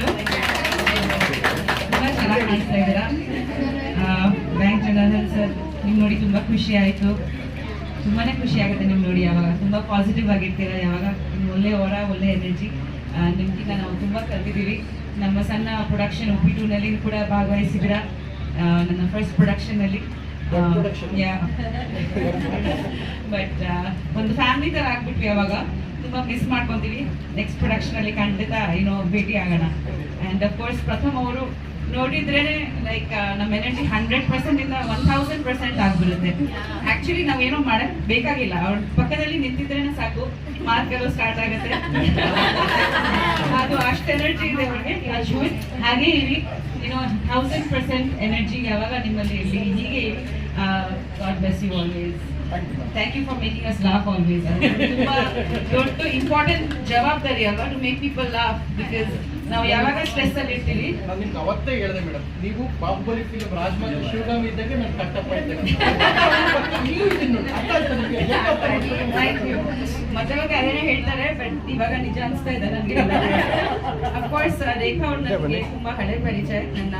ಧನ್ಯವಾದಗಳು. ತುಂಬಾ ಚೆನ್ನಾಗಿ ಕಾಣಿಸ್ತಾ ಇದ್ದೀರಾ. ಬ್ಯಾಂಕ್ ಜನಾರ್ದನ್ ಸರ್ ನಿಮ್ ನೋಡಿ ತುಂಬಾ ಖುಷಿ ಆಯ್ತು. ತುಂಬಾನೇ ಖುಷಿ ಆಗುತ್ತೆ ನಿಮ್ ನೋಡಿ. ಯಾವಾಗ ತುಂಬಾ ಪಾಸಿಟಿವ್ ಆಗಿರ್ತೀರಾ, ಯಾವಾಗ ಒಳ್ಳೆ ಅವರ ಒಳ್ಳೆ ಎನರ್ಜಿ. ನಿಮ್ಗಿಂತ ನಾವು ತುಂಬಾ ಕಲ್ತಿದ್ದೀವಿ. ನಮ್ಮ ಸಣ್ಣ ಪ್ರೊಡಕ್ಷನ್ OP2ನಲ್ಲಿ ಕೂಡ ಭಾಗವಹಿಸಿದ್ದೀರಾ. ನನ್ನ ಫಸ್ಟ್ ಪ್ರೊಡಕ್ಷನ್ ಅಲ್ಲಿ ಬಟ್ ಒಂದು ಫ್ಯಾಮಿಲಿ ತರ ಆಗ್ಬಿಟ್ವಿ. ಅವಾಗ ತುಂಬಾ ಮಿಸ್ ಮಾಡ್ಕೊಂತೀವಿ. ನೆಕ್ಸ್ಟ್ ಪ್ರೊಡಕ್ಷನ್ ಅಲ್ಲಿ ಖಂಡಿತ ಭೇಟಿ ಆಗೋಣ. ಅಂಡ್ ಅಫ್ಕೋರ್ಸ್ ಪ್ರಥಮ್ ಅವರು ನೋಡಿದ್ರೇನೆ ಲೈಕ್ ನಮ್ಮ ಎನರ್ಜಿ 100% ಇಂದ 1000% ಆಗ್ಬಿಡುತ್ತೆ. ಆಕ್ಚುಲಿ ನಾವೇನೋ ಮಾಡಕ್ ಬೇಕಾಗಿಲ್ಲ, ಅವ್ರ ಪಕ್ಕದಲ್ಲಿ ನಿಂತಿದ್ರೇನೆ ಸಾಕು, ಮಾರ್ಕೆಲ್ಲ ಸ್ಟಾರ್ಟ್ ಆಗುತ್ತೆ. ಅದು ಅಷ್ಟು ಎನರ್ಜಿ ಇದೆ ಅವ್ರಿಗೆ. ಹಾಗೆ ಇರಿ, 1000% ಎನರ್ಜಿ ಯಾವಾಗ ನಿಮ್ಮಲ್ಲಿ ಇರಲಿ, ಹೀಗೆ God bless you always. Thank you for making us laugh always. ತುಂಬಾ ದೊಡ್ಡ ಇಂಪಾರ್ಟೆಂಟ್ ಜವಾಬ್ದಾರಿ ಅಲ್ವಾ, to make people laugh. Because ನಾವು ಯಾವಾಗ ಸ್ಟ್ರೆಸ್ ಅಲ್ಲಿ ಇರ್ತೀವಿ. ನಾನು ನಿಮ್ಗೆ ಅವತ್ತೇ ಹೇಳಿದೆ ಮೇಡಮ್, ನೀವು ಬಾಹುಬಲಿ ಫಿಲ್ಮ್ ರಾಜ್ಮಾತ ಶಿವಗಾಮಿ ಇದ್ದಾಗ ನಾನು ಕಟ್ಟಪ್ಪ ಇದ್ದೆ. ಮತ್ತವಾಗ ಅದೇನೇ ಹೇಳ್ತಾರೆ, ಬಟ್ ಇವಾಗ ನಿಜ ಅನಿಸ್ತಾ ಇದೆ ನನಗೆ. ಅಫ್ಕೋರ್ಸ್ ರೇಖಾ ಅವ್ರು ನನಗೆ ತುಂಬಾ ಹಳೆ ಪರಿಚಯ. ನನ್ನ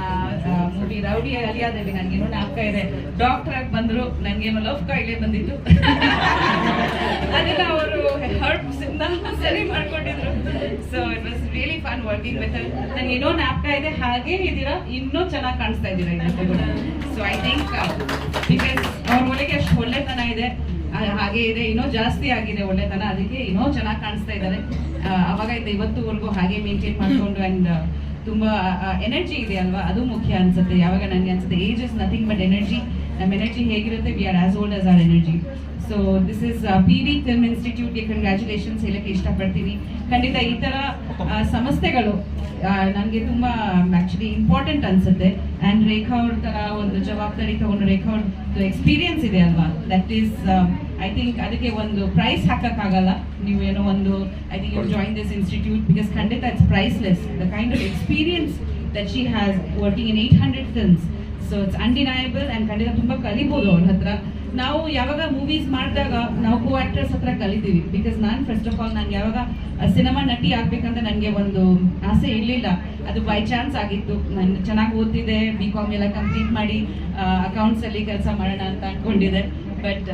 ಮೂವಿ ರೌಡಿ ಅಲಿಯಾದಲ್ಲಿ ನನ್ಗೇನೋ ಜ್ಞಾಪಕ ಇದೆ, ಡಾಕ್ಟರ್ ಆಗಿ ಬಂದ್ರು, ನನ್ಗೇನೋ ಲವ್ ಕಾಯಿಲೆ ಬಂದಿತ್ತು. ಅದೆಲ್ಲ ಅವರು ಹರ್ಬ್ಸ್ ಇಂದ ಸರಿ ಮಾಡ್ಕೊಂಡಿದ್ರು. So it was really fun working with her. ನನ್ಗೆ ಏನೋ ಜ್ಞಾಪಕ ಇದೆ. ಹಾಗೆ ಇದ್ದೀರಾ, ಇನ್ನೂ ಚೆನ್ನಾಗಿ ಕಾಣಿಸ್ತಾ ಇದ್ದೀರಾ ಇವತ್ತು ಕೂಡ. ಸೊ ಐ ಥಿಂಕ್ ಬಿಕಾಸ್ ಅವ್ರ ಒಳಗೆ ಅಷ್ಟು ಒಳ್ಳೆತನ ಇದೆ, ಹಾಗೆ ಇದೆ, ಇನ್ನೂ ಜಾಸ್ತಿ ಆಗಿದೆ ಒಳ್ಳೆತನ. ಅದಕ್ಕೆ ಇನ್ನೂ ಚೆನ್ನಾಗಿ ಕಾಣಿಸ್ತಾ ಇದ್ದಾರೆ. ಅವಾಗ ಇದೆ ಇವತ್ತುವರೆಗೂ ಹಾಗೆ ಮೇಂಟೈನ್ ಮಾಡ್ಕೊಂಡು. ಅಂಡ್ ತುಂಬಾ ಎನರ್ಜಿ ಇದೆ ಅಲ್ವಾ, ಅದು ಮುಖ್ಯ ಅನ್ಸುತ್ತೆ. ಯಾವಾಗ ನನಗೆ ಅನ್ಸುತ್ತೆ age is nothing but energy. ನಮ್ಮ ಎನರ್ಜಿ ಹೇಗಿರುತ್ತೆ, we are as old as our energy. So this is PV film ಇನ್ಸ್ಟಿಟ್ಯೂಟ್ಗೆ ಕಂಗ್ರ್ಯಾಚುಲೇಷನ್ಸ್ ಹೇಳಕ್ಕೆ ಇಷ್ಟಪಡ್ತೀನಿ. ಖಂಡಿತ ಈ ಥರ ಸಂಸ್ಥೆಗಳು ನನಗೆ ತುಂಬ ಆ್ಯಕ್ಚುಲಿ ಇಂಪಾರ್ಟೆಂಟ್ ಅನ್ಸುತ್ತೆ. ಆ್ಯಂಡ್ ರೇಖಾ ಅವ್ರ ಥರ ಒಂದು ಜವಾಬ್ದಾರಿ ತಗೊಂಡು, ರೇಖಾ ಅವ್ರದ್ದು ಎಕ್ಸ್ಪೀರಿಯನ್ಸ್ ಇದೆ ಅಲ್ವಾ, ದಟ್ ಈಸ್ ಐ ಥಿಂಕ್ ಅದಕ್ಕೆ ಒಂದು ಪ್ರೈಸ್ ಹಾಕೋಕ್ಕಾಗಲ್ಲ. ನೀವೇನೋ ಒಂದು I think you join this institute because ಖಂಡಿತ it's priceless. The kind of experience that she has working in 800 films. So it's undeniable. And ಖಂಡಿತ ತುಂಬ ಕಲಿಬೋದು ಅವ್ರ ಹತ್ರ. ನಾವು ಯಾವಾಗ ಮೂವೀಸ್ ಮಾಡಿದಾಗ ನಾವು ಕೋ ಆಕ್ಟರ್ಸ್ ಹತ್ರ ಕಲಿತೀವಿ. ಬಿಕಾಸ್ ನಾನು ಫಸ್ಟ್ ಆಫ್ ಆಲ್ ನಾನು ಯಾವಾಗ ಸಿನಿಮಾ ನಟಿ ಆಗ್ಬೇಕಂತ ನನಗೆ ಒಂದು ಆಸೆ ಇರಲಿಲ್ಲ. ಅದು ಬೈ ಚಾನ್ಸ್ ಆಗಿತ್ತು. ನಾನು ಚೆನ್ನಾಗಿ ಓದ್ತಿದ್ದೆ, BCom ಎಲ್ಲ ಕಂಪ್ಲೀಟ್ ಮಾಡಿ ಅಕೌಂಟ್ಸ್ ಅಲ್ಲಿ ಕೆಲಸ ಮಾಡೋಣ ಅಂತ ಅನ್ಕೊಂಡಿದ್ದೆ. ಬಟ್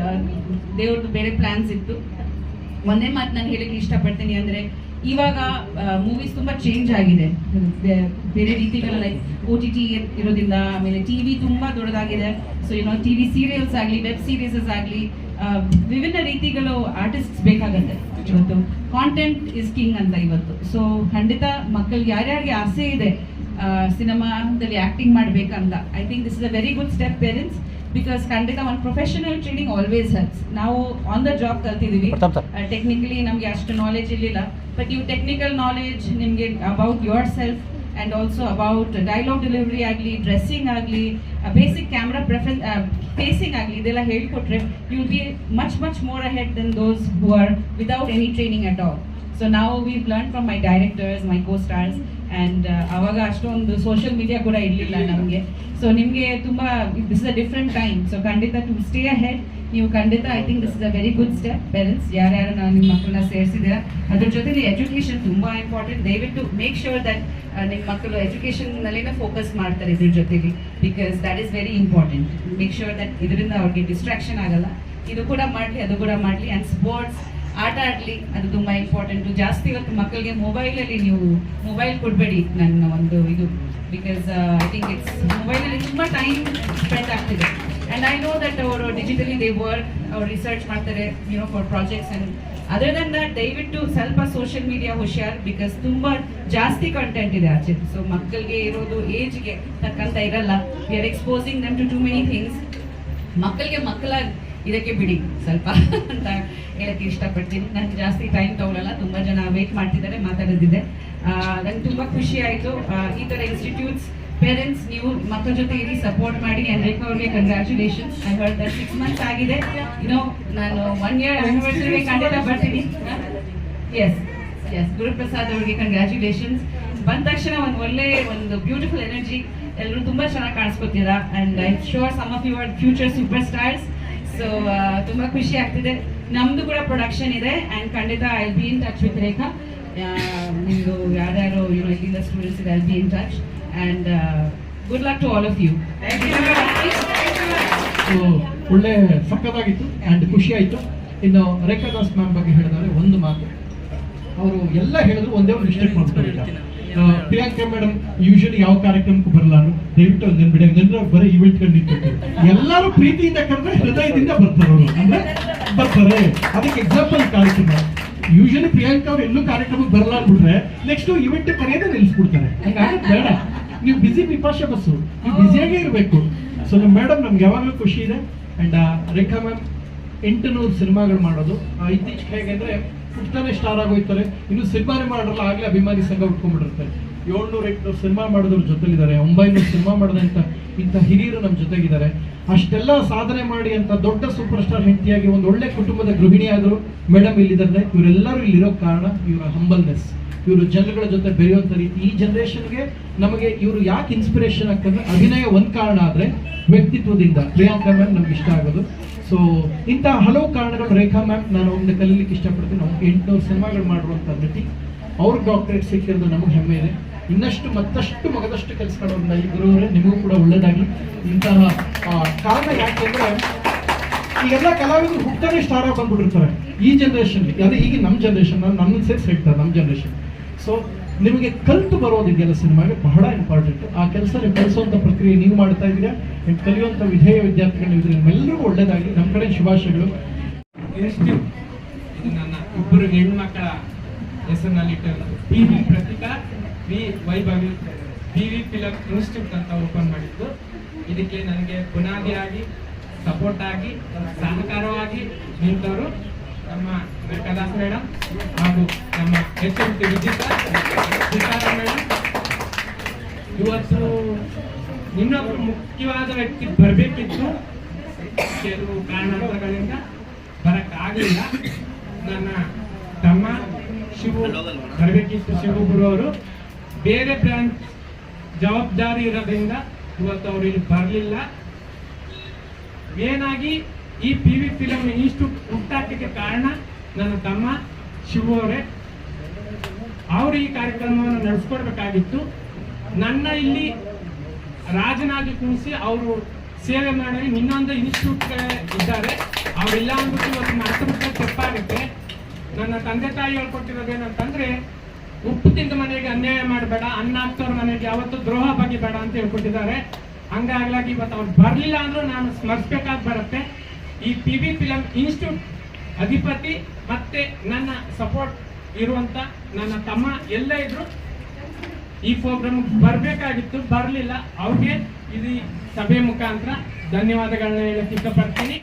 ದೇವ್ರದ್ದು ಬೇರೆ ಪ್ಲಾನ್ಸ್ ಇತ್ತು. ಒಂದೇ ಮಾತು ನಾನು ಹೇಳಕ್ಕೆ ಇಷ್ಟಪಡ್ತೀನಿ ಅಂದರೆ, ಇವಾಗ ಮೂವೀಸ್ ತುಂಬ ಚೇಂಜ್ ಆಗಿದೆ. ಬೇರೆ ರೀತಿಗಳ ಲೈಕ್ OTT ಇರೋದ್ರಿಂದ, ಆಮೇಲೆ TV ತುಂಬ ದೊಡ್ಡದಾಗಿದೆ. ಸೊ TV ಸೀರಿಯಲ್ಸ್ ಆಗಲಿ, ವೆಬ್ ಸೀರೀಸಸ್ ಆಗಲಿ, ವಿಭಿನ್ನ ರೀತಿಗಳು ಆರ್ಟಿಸ್ಟ್ಸ್ ಬೇಕಾಗುತ್ತೆ ಇವತ್ತು. ಕಾಂಟೆಂಟ್ ಇಸ್ ಕಿಂಗ್ ಅಂತ ಇವತ್ತು. ಸೊ ಖಂಡಿತ ಮಕ್ಕಳಿಗೆ ಯಾರ್ಯಾರಿಗೆ ಆಸೆ ಇದೆ ಸಿನಿಮಾದಲ್ಲಿ ಆ್ಯಕ್ಟಿಂಗ್ ಮಾಡಬೇಕಂತ, I think this is a very good step parents. Because ಖಂಡಿತ ಒಂದು ಪ್ರೊಫೆಷನಲ್ ಟ್ರೈನಿಂಗ್ ಆಲ್ವೇಸ್ ಹೆಲ್ಪ್ಸ್. ನಾವು ಆನ್ ದ ಜಾಬ್ ಕಲ್ತಿದ್ದೀವಿ, ಟೆಕ್ನಿಕಲಿ ನಮಗೆ ಅಷ್ಟು ನಾಲೆಜ್ ಇರಲಿಲ್ಲ. ಬಟ್ ಇವು ಟೆಕ್ನಿಕಲ್ ನಾಲೆಜ್ ನಿಮಗೆ about yourself and also about dialogue delivery ಆಗಲಿ, ಡ್ರೆಸ್ಸಿಂಗ್ ಆಗಲಿ, ಬೇಸಿಕ್ ಕ್ಯಾಮ್ರಾ ಫೇಸಿಂಗ್ ಆಗಲಿ, ಇದೆಲ್ಲ ಹೇಳ್ಕೊಟ್ರೆ you will be much more ahead than those who are without any training at all. So ನಾವು view learn from my directors, my co stars. And ಅವಾಗ ಅಷ್ಟೊಂದು social media ಕೂಡ ಇರಲಿಲ್ಲ ನಮಗೆ. ಸೊ ನಿಮಗೆ ತುಂಬ this is a different time. So ಖಂಡಿತ to stay ahead ನೀವು ಖಂಡಿತ I think this is a very good step. Parents ಯಾರ್ಯಾರು ನಾವು ನಿಮ್ಮ ಮಕ್ಕಳನ್ನ ಸೇರಿಸಿದ್ದೀರಾ, ಅದ್ರ ಜೊತೆಲಿ ಎಜುಕೇಷನ್ ತುಂಬ ಇಂಪಾರ್ಟೆಂಟ್. ದಯವಿಟ್ಟು ಮೇಕ್ ಶೋರ್ ದಟ್ ನಿಮ್ಮ ಮಕ್ಕಳು ಎಜುಕೇಷನ್ನಲ್ಲಿನೇ ಫೋಕಸ್ ಮಾಡ್ತಾರೆ ಇದ್ರ ಜೊತೆಲಿ. Because that is very important. Make sure that ಇದರಿಂದ ಅವ್ರಿಗೆ ಡಿಸ್ಟ್ರಾಕ್ಷನ್ ಆಗಲ್ಲ. ಇದು ಕೂಡ ಮಾಡಲಿ, ಅದು ಕೂಡ ಮಾಡಲಿ. ಆ್ಯಂಡ್ ಸ್ಪೋರ್ಟ್ಸ್ ಆಟ ಆಡಲಿ, ಅದು ತುಂಬ ಇಂಪಾರ್ಟೆಂಟು. ಜಾಸ್ತಿ ಇವತ್ತು ಮಕ್ಕಳಿಗೆ ಮೊಬೈಲಲ್ಲಿ ನೀವು ಮೊಬೈಲ್ ಕೊಡಬೇಡಿ ನನ್ನ ಒಂದು ಇದು. ಬಿಕಾಸ್ ಐ ಥಿಂಕ್ ಇಟ್ಸ್ ಮೊಬೈಲಲ್ಲಿ ತುಂಬ ಟೈಮ್ ಸ್ಪೆಂಡ್ ಆಗ್ತಿದೆ. ಆ್ಯಂಡ್ ಐ ನೋ ದಟ್ ಅವರು ಡಿಜಿಟಲಿ ದೇ ವರ್ಕ್, ಅವ್ರು ರಿಸರ್ಚ್ ಮಾಡ್ತಾರೆ for projects. And other than that ದಯವಿಟ್ಟು ಸ್ವಲ್ಪ ಸೋಷಿಯಲ್ ಮೀಡಿಯಾ ಹುಷಾರ್. ಬಿಕಾಸ್ ತುಂಬ ಜಾಸ್ತಿ ಕಂಟೆಂಟ್ ಇದೆ ಆಚೆ. ಸೊ ಮಕ್ಕಳಿಗೆ ಇರೋದು ಏಜ್ಗೆ ತಕ್ಕಂತ ಇರಲ್ಲ. We are exposing them to many things. ಮಕ್ಕಳಿಗೆ ಇದಕ್ಕೆ ಬಿಡಿ ಸ್ವಲ್ಪ ಅಂತ ಹೇಳಕ್ಕೆ ಇಷ್ಟಪಡ್ತೀನಿ. ನನಗೆ ಜಾಸ್ತಿ ಟೈಮ್ ತಗೊಳ್ಳಲ್ಲ, ತುಂಬ ಜನ ವೇಟ್ ಮಾಡ್ತಿದ್ದಾರೆ, ಮಾತಾಡೋದಿದೆ. ನಂಗೆ ತುಂಬ ಖುಷಿ ಆಯಿತು. ಈ ಥರ ಇನ್ಸ್ಟಿಟ್ಯೂಟ್ಸ್ ಪೇರೆಂಟ್ಸ್ ನೀವು ಮಕ್ಕಳ ಜೊತೆ ಇರಿ, ಸಪೋರ್ಟ್ ಮಾಡಿ. ಆ್ಯಂಡ್ ರೇಖಾ ಅವ್ರಿಗೆ congratulations. I heard that 6 months ಆಗಿದೆ. ನಾನು 1 year ಆ್ಯನಿವರ್ಸರಿಗೆ ಖಂಡಿತ ಬರ್ತೀನಿ. ಎಸ್ ಗುರುಪ್ರಸಾದ್ ಅವ್ರಿಗೆ ಕಂಗ್ರ್ಯಾಚುಲೇಷನ್ಸ್. ಬಂದ ತಕ್ಷಣ ಒಂದು ಬ್ಯೂಟಿಫುಲ್ ಎನರ್ಜಿ, ಎಲ್ಲರೂ ತುಂಬ ಚೆನ್ನಾಗಿ ಕಾಣಿಸ್ಕೊತೀರಾ. And I sure some of your future super stars. So ತುಂಬ ಖುಷಿ ಆಗ್ತಿದೆ. ನಮ್ದು ಕೂಡ ಪ್ರೊಡಕ್ಷನ್ ಇದೆ. ಆ್ಯಂಡ್ ಖಂಡಿತ I be in touch with Rekha. ನೀವು ಯಾರ್ಯಾರು ಇಲ್ಲಿಂದ ಸ್ಟೂಡೆಂಟ್ಸ್ ಇದೆ be in touch and good luck to all of you. ಒಳ್ಳೆ ಸಕ್ಕತ್ತಾಗಿತ್ತು ಆ್ಯಂಡ್ ಖುಷಿ ಆಯಿತು. ಇನ್ನು ರೇಖಾದಾಸ್ ಮ್ಯಾಮ್ ಬಗ್ಗೆ ಹೇಳಿದರೆ ಒಂದು ಮಾತು, ಅವರು ಎಲ್ಲ ಹೇಳಿದ್ರು ಒಂದೇ ಒಂದು ಮಿಸ್ಟೇಕ್ ಮಾಡ್ತಾರೆ. ಪ್ರಿಯಾಂಕಾ ಮೇಡಮ್ ಯೂಶಲಿ ಯಾವ ಕಾರ್ಯಕ್ರಮಕ್ಕೂ ಬರಲ್ಲ, ದಯವಿಟ್ಟು ನೆನ್ಬಿಡಿ, ನೆನ್ರೆ ಬರೀ ಈವೆಂಟ್ಗಳು ನಿಂತಿರ್ತಾರೆ. ಎಲ್ಲರೂ ಪ್ರೀತಿಯಿಂದ ಕರೆದ್ರೆ ಹೃದಯದಿಂದ ಬರ್ತಾರೆ ಅವರು, ಅಂದ್ರೆ ಬರ್ತಾರೆ. ಅದಕ್ಕೆ ಎಕ್ಸಾಂಪಲ್ ಕಾರ್ಯಕ್ರಮ. ಯೂಶಲಿ ಪ್ರಿಯಾಂಕಾ ಅವ್ರು ಎಲ್ಲೂ ಕಾರ್ಯಕ್ರಮಕ್ಕೆ ಬರಲ್ಲ ಅಂದ್ಬಿಟ್ರೆ ನೆಕ್ಸ್ಟ್ ಇವೆಂಟ್ ಕರೆಯೋದೇ ನಿಲ್ಲಿಸ್ಬಿಡ್ತಾರೆ. ಹಂಗಾಗಿ ಬೇಡ, ನೀವು ಬಿಸಿ ಪಿಪಾಷೆ ಬಸ್ಸು, ನೀವು ಬ್ಯುಸಿಯಾಗೇ ಇರಬೇಕು. ಸೊ ನಮ್ಮ ಮೇಡಮ್ ನಮ್ಗೆ ಯಾವಾಗಲೂ ಖುಷಿ ಇದೆ. ಆ್ಯಂಡ್ ರೇಖಾ ಮ್ಯಾಮ್ 800 ಸಿನಿಮಾಗಳು ಮಾಡೋದು, ಇತ್ತೀಚೆಗೆ ಹೇಗೆ ಅಂದರೆ ಪುಟ್ಟನೇ ಸ್ಟಾರ್ ಆಗೋಯ್ತಾರೆ. ಇನ್ನು ಸಿನಿಮಾನೇ ಮಾಡಲ್ಲ, ಆಗಲೇ ಅಭಿಮಾನಿ ಸಂಘ ಉಟ್ಕೊಂಡ್ಬಿಟ್ಟಿರ್ತಾರೆ. 700-800 ಸಿನಿಮಾ ಮಾಡೋದ್ರ ಜೊತೆಲಿದ್ದಾರೆ, 900 ಸಿನಿಮಾ ಮಾಡೋದಂತ ಇಂಥ ಹಿರಿಯರು ನಮ್ಮ ಜೊತೆಗಿದ್ದಾರೆ. ಅಷ್ಟೆಲ್ಲ ಸಾಧನೆ ಮಾಡಿ ಅಂತ ದೊಡ್ಡ ಸೂಪರ್ ಸ್ಟಾರ್ ಹೆಂಡತಿಯಾಗಿ ಒಂದು ಒಳ್ಳೆ ಕುಟುಂಬದ ಗೃಹಿಣಿ ಆದರು ಮೇಡಮ್ ಇಲ್ಲಿದ್ದಾರೆ. ಇವರೆಲ್ಲರೂ ಇಲ್ಲಿರೋ ಕಾರಣ ಇವರ ಹಂಬಲ್ನೆಸ್, ಇವರು ಜನಗಳ ಜೊತೆ ಬೆರೆಯುವಂಥ ರೀತಿ. ಈ ಜನರೇಷನ್ಗೆ ನಮಗೆ ಇವರು ಯಾಕೆ ಇನ್ಸ್ಪಿರೇಷನ್ ಆಗ್ತದೆ, ಅಭಿನಯ ಒಂದು ಕಾರಣ ಆದರೆ ವ್ಯಕ್ತಿತ್ವದಿಂದ ಪ್ರಿಯಾಂಕಾ ಮ್ಯಾಮ್ ನಮ್ಗೆ ಇಷ್ಟ ಆಗೋದು. ಸೊ ಇಂಥ ಹಲವು ಕಾರಣಗಳು ರೇಖಾ ಮ್ಯಾಮ್ ನಾನು ಒಂದು ಕಲೀಲಿಕ್ಕೆ ಇಷ್ಟಪಡ್ತೀನಿ. ನಾವು 800 ಸಿನಿಮಾಗಳು ಮಾಡಿರುವಂಥ ನಟಿ, ಅವ್ರ ಡಾಕ್ಟರೇಟ್ ಸಿಕ್ಕಿರೋದು ನಮಗೆ ಹೆಮ್ಮೆ ಇದೆ. ಇನ್ನಷ್ಟು ಮತ್ತಷ್ಟು ಮಗದಷ್ಟು ಕೆಲಸಗಳನ್ನ ಈ ಗುರುವರೇ ನಿಮಗೂ ಕೂಡ ಒಳ್ಳೇದಾಗಿ. ಇಂತಹ ಕಾರಣ ಯಾಕೆಂದ್ರೆ ಈಗೆಲ್ಲ ಕಲಾವಿದರು ಹುಟ್ಟನೇ ಸ್ಟಾರ್ ಆಗಿ ಬಂದ್ಬಿಟ್ಟಿರ್ತಾರೆ ಈ ಜನ್ರೇಷನ್ಗೆ. ಅದೇ ಈಗ ನಮ್ಮ ಜನ್ರೇಷನ್, ನನ್ನ ಸೇರಿಸಿ ಹೇಳ್ತಾರೆ ನಮ್ಮ ಜನ್ರೇಷನ್. ಸೊ ನಿಮಗೆ ಕಲಿತು ಬರೋದಿದೆಯಲ್ಲ ಸಿನಿಮಾಗೆ ಬಹಳ ಇಂಪಾರ್ಟೆಂಟ್. ಆ ಕೆಲಸ ನೀವು ಕಲಿಸುವಂಥ ಪ್ರಕ್ರಿಯೆ ನೀವು ಮಾಡ್ತಾ ಇದ್ದೀರಾ. ನೀವು ಕಲಿಯುವಂಥ ವಿಧೇಯ ವಿದ್ಯಾರ್ಥಿಗಳು ಇದ್ರೆ ನಿಮ್ಮೆಲ್ಲರಿಗೂ ಒಳ್ಳೇದಾಗಿ. ನಮ್ಮ ಕಡೆ ಶುಭಾಶಯಗಳು. ಇದು ನನ್ನ ಇಬ್ಬರು ಹೆಣ್ಮಕ್ಕಳ ಹೆಸರಿನಲ್ಲಿಟ್ಟು PV Prathika V Vaibhavi PV film institute ಅಂತ ಓಪನ್ ಮಾಡಿದ್ದು. ಇದಕ್ಕೆ ನನಗೆ ಬುನಾದಿಯಾಗಿ ಸಪೋರ್ಟ್ ಆಗಿ ಸಹಕಾರವಾಗಿ ನಿಂತವರು ನಮ್ಮ ರೇಖಾದಾಸ್ ಮೇಡಮ್ ಹಾಗೂ ನಮ್ಮ HMT ವಿಜಿತಾ ಮೇಡಮ್. ಇವತ್ತು ಇನ್ನೊಬ್ಬರು ಮುಖ್ಯವಾದ ವ್ಯಕ್ತಿ ಬರಬೇಕಿತ್ತು, ಕೆಲವು ಕಾರಣಾಂತರಗಳಿಂದ ಬರಕ್ಕಾಗಲಿಲ್ಲ. ನನ್ನ ತಮ್ಮ ಶಿವು ಬರಬೇಕಿತ್ತು, ಶಿವು ಗುರು ಅವರು ಬೇರೆ ಬ್ರಾಂಚ್ ಜವಾಬ್ದಾರಿ ಇರೋದ್ರಿಂದ ಇವತ್ತು ಅವರು ಇಲ್ಲಿ ಬರಲಿಲ್ಲ. ಮೇನಾಗಿ ಈ PV ಫಿಲಮ್ ಇನ್ಸ್ಟಿಟ್ಯೂಟ್ ಹುಟ್ಟಾಟಕ್ಕೆ ಕಾರಣ ನನ್ನ ತಮ್ಮ ಶಿವು ಅವರೇ. ಅವರು ಈ ಕಾರ್ಯಕ್ರಮವನ್ನು ನಡೆಸ್ಕೊಡ್ಬೇಕಾಗಿತ್ತು. ನನ್ನ ಇಲ್ಲಿ ರಾಜನಾಗಿ ಕುಣಿಸಿ ಅವರು ಸೇವೆ ಮಾಡಿ ಇನ್ನೊಂದು ಇನ್ಸ್ಟಿಟ್ಯೂಟ್ಗಳೇ ಇದ್ದಾರೆ, ಅವರಿಲ್ಲ ಅಂದ್ಬಿಟ್ಟು ಇವತ್ತು ಮಾತುಕತೆ ತಪ್ಪಾಗುತ್ತೆ. ನನ್ನ ತಂದೆ ತಾಯಿ ಹೇಳ್ಕೊಟ್ಟಿರೋದೇನಂತಂದ್ರೆ, ಉಪ್ಪು ತಿಂದ ಮನೆಗೆ ಅನ್ಯಾಯ ಮಾಡಬೇಡ, ಅನ್ನ ಹಾಕ್ತವ್ರ ಮನೆಗೆ ಯಾವತ್ತೂ ದ್ರೋಹ ಬಗೆಬೇಡ ಅಂತ ಹೇಳ್ಕೊಟ್ಟಿದ್ದಾರೆ. ಹಂಗಾಗ್ಲಾಗಿ ಇವತ್ತು ಅವ್ರು ಬರಲಿಲ್ಲ ಅಂದ್ರೂ ನಾನು ಸ್ಮರಿಸ್ಬೇಕಾಗಿ ಬರುತ್ತೆ. ಈ PV ಫಿಲಮ್ ಇನ್ಸ್ಟಿಟ್ಯೂಟ್ ಅಧಿಪತಿ ಮತ್ತೆ ನನ್ನ ಸಪೋರ್ಟ್ ಇರುವಂತ ನನ್ನ ತಮ್ಮ ಎಲ್ಲ ಇದ್ರು ಈ ಪ್ರೋಗ್ರಾಮ್ ಬರಬೇಕಾಗಿತ್ತು, ಬರಲಿಲ್ಲ. ಅವ್ರಿಗೆ ಇದು ಸಭೆ ಮುಖಾಂತರ ಧನ್ಯವಾದಗಳನ್ನ ಹೇಳಕ್ಕೆ ಇಷ್ಟಪಡ್ತೀನಿ.